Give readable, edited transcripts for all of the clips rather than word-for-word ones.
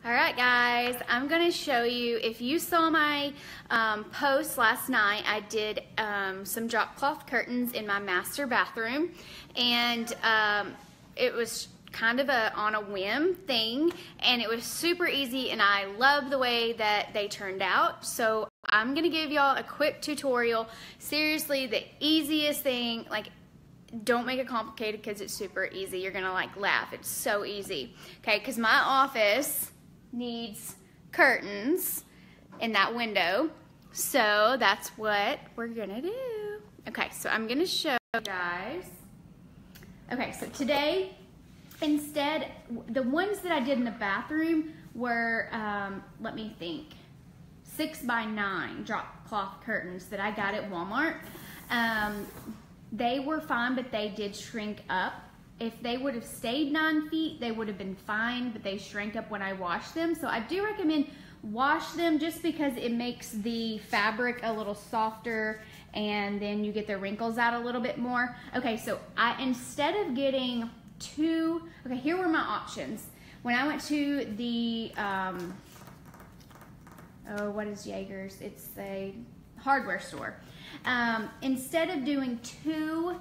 All right, guys, I'm going to show you, if you saw my post last night, I did some drop cloth curtains in my master bathroom, and it was kind of on a whim thing, and it was super easy, and I love the way that they turned out. So I'm going to give y'all a quick tutorial. Seriously, the easiest thing, like, don't make it complicated because it's super easy. You're going to like laugh. It's so easy. Okay, because my office needs curtains in that window, so that's what we're gonna do. Okay, so I'm gonna show you guys. Okay, so today, instead, the ones that I did in the bathroom were, let me think, 6x9 drop cloth curtains that I got at Walmart. They were fine, but they did shrink up. If they would have stayed 9 feet, they would have been fine, but they shrank up when I washed them. So I do recommend wash them just because it makes the fabric a little softer and then you get the wrinkles out a little bit more. Okay, so instead of getting two, okay, here were my options. When I went to the, what is Jaeger's? It's a hardware store. Instead of doing two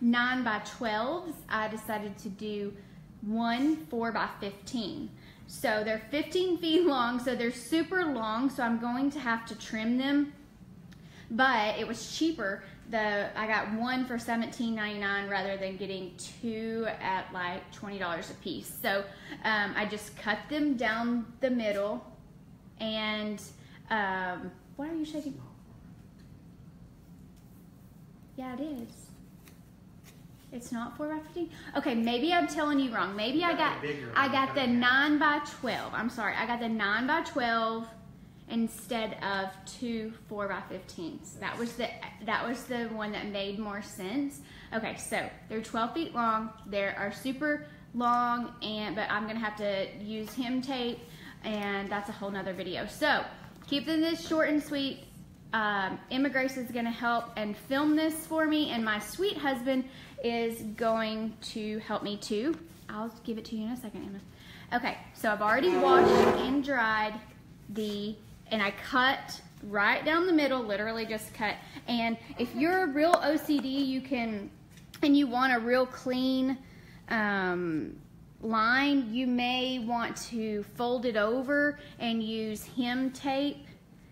9x12s, I decided to do one 4x15. So they're 15 feet long, so they're super long, so I'm going to have to trim them, but it was cheaper. I got one for $17.99 rather than getting two at like $20 a piece. So I just cut them down the middle, and what are you shaking? Yeah, it is. It's not 4x15? Okay, maybe I'm telling you wrong. Maybe I got the 9x12. I'm sorry, I got the 9x12 instead of two 4x15s. That was the one that made more sense. Okay, so they're 12 feet long. They are super long, but I'm gonna have to use hem tape, and that's a whole nother video. So keeping this short and sweet. Emma Grace is going to help and film this for me, and my sweet husband is going to help me too. I'll give it to you in a second, Emma. Okay, so I've already washed and dried and I cut right down the middle, literally just cut. And if you're a real OCD, and you want a real clean line, you may want to fold it over and use hem tape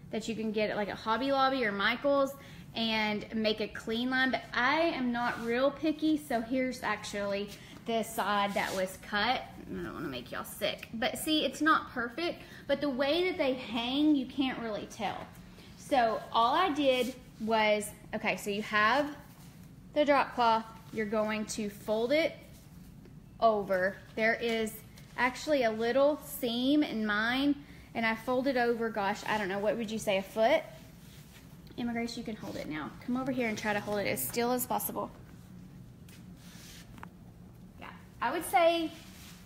that you can get at like a Hobby Lobby or Michael's and make a clean line. But I am not real picky, so here's actually the side that was cut. I don't want to make y'all sick, but see, it's not perfect, but the way that they hang, you can't really tell. So all I did was, okay, so you have the drop cloth, you're going to fold it over. There is actually a little seam in mine, and I folded over, gosh, I don't know, what would you say, a foot? Emma Grace, you can hold it now. Come over here and try to hold it as still as possible. Yeah, I would say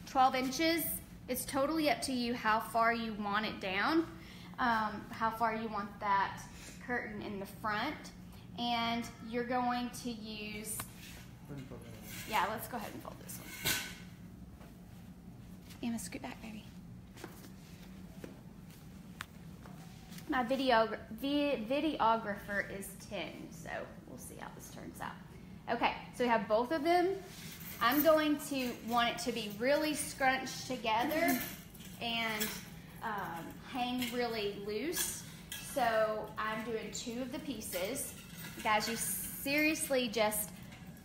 12 inches. It's totally up to you how far you want it down, how far you want that curtain in the front. And you're going to use, yeah, let's go ahead and fold this one. Emma, scoot back, baby. My videographer is 10, so we'll see how this turns out. Okay, so we have both of them. I'm going to want it to be really scrunched together and hang really loose. So I'm doing two of the pieces. Guys, you seriously just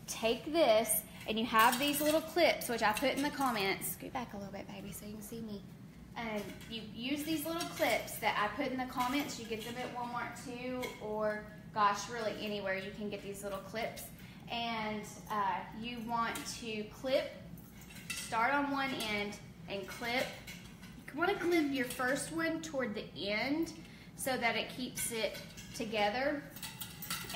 take this, and you have these little clips, which I put in the comments. Scoot back a little bit, baby, so you can see me. And you use these little clips that I put in the comments. You get them at Walmart too, or gosh, really anywhere you can get these little clips. And you want to clip, start on one end and clip. You want to clip your first one toward the end so that it keeps it together.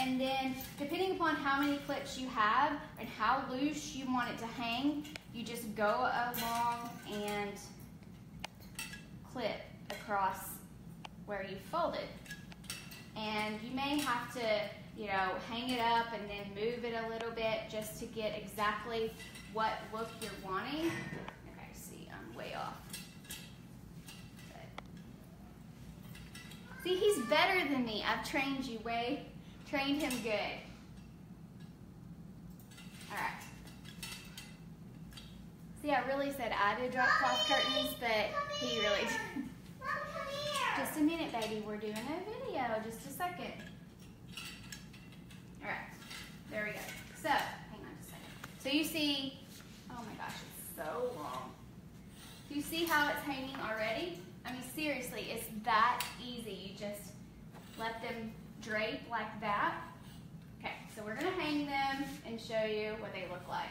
And then depending upon how many clips you have and how loose you want it to hang, you just go along and clip across where you folded. And you may have to, you know, hang it up and then move it a little bit just to get exactly what look you're wanting. Okay, see, I'm way off. See, he's better than me. I've trained him good. All right. See, I really said I did drop cloth curtains, but he really did. Just a minute, baby. We're doing a video. Just a second. All right. There we go. So, hang on just a second. So you see, oh my gosh, it's so long. Do you see how it's hanging already? I mean, seriously, it's that easy. You just let them drape like that. Okay, so we're gonna hang them and show you what they look like.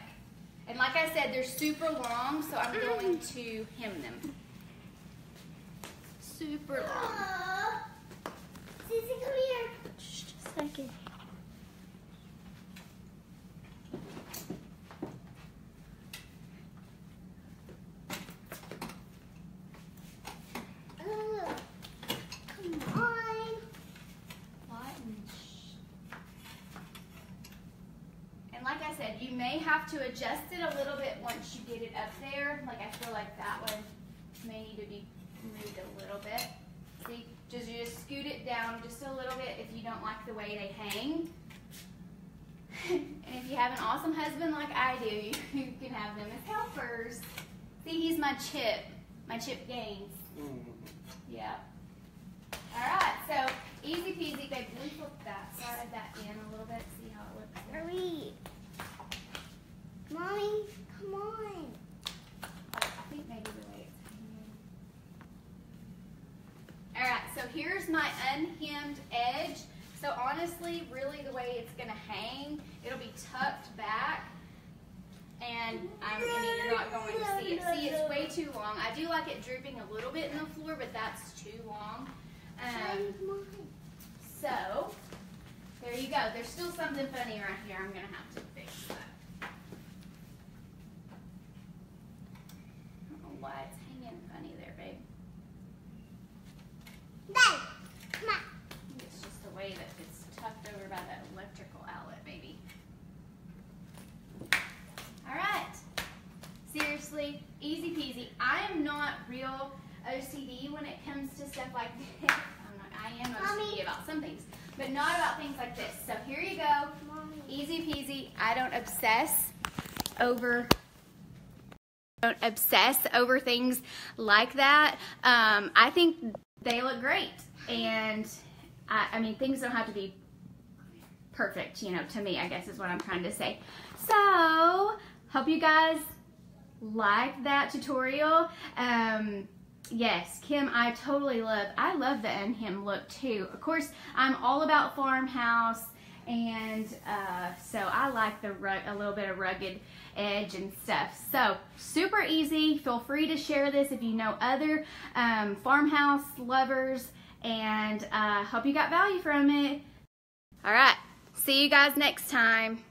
And like I said, they're super long, so I'm going to hem them. Super long. Sissy, come here. Just a second. Like I said, you may have to adjust it a little bit once you get it up there. Like I feel like that one may need to be moved a little bit. See, you just scoot it down just a little bit if you don't like the way they hang. And if you have an awesome husband like I do, you can have them as helpers. See, he's my Chip Gaines. Yeah. All right, so easy peasy, baby. Let me flip that side of that in a little bit, see how it looks. Hurry. Mommy, come on. I think maybe the way it's hanging. All right, so here's my unhemmed edge. So honestly, really the way it's gonna hang, it'll be tucked back. And I mean, you're not going to see it. See, it's way too long. I do like it drooping a little bit in the floor, but that's too long. So, there you go. There's still something funny right here. I'm going to have to fix that. I don't know why it's hanging funny there, babe. Dad, come on. I think it's just the way that it's tucked over by that electrical outlet, maybe. All right. Seriously, easy peasy. I am not real OCD when it comes to stuff like this. I am OCD about some things, but not about things like this. So here you go. Mommy. Easy peasy. I don't obsess over things like that. I think they look great, and I mean, things don't have to be perfect, you know, to me, I guess is what I'm trying to say. So, hope you guys like that tutorial. Yes, Kim, I love the unhemmed look too. Of course, I'm all about farmhouse, and so I like a little bit of rugged edge and stuff. So, super easy. Feel free to share this if you know other farmhouse lovers, and hope you got value from it. All right, see you guys next time.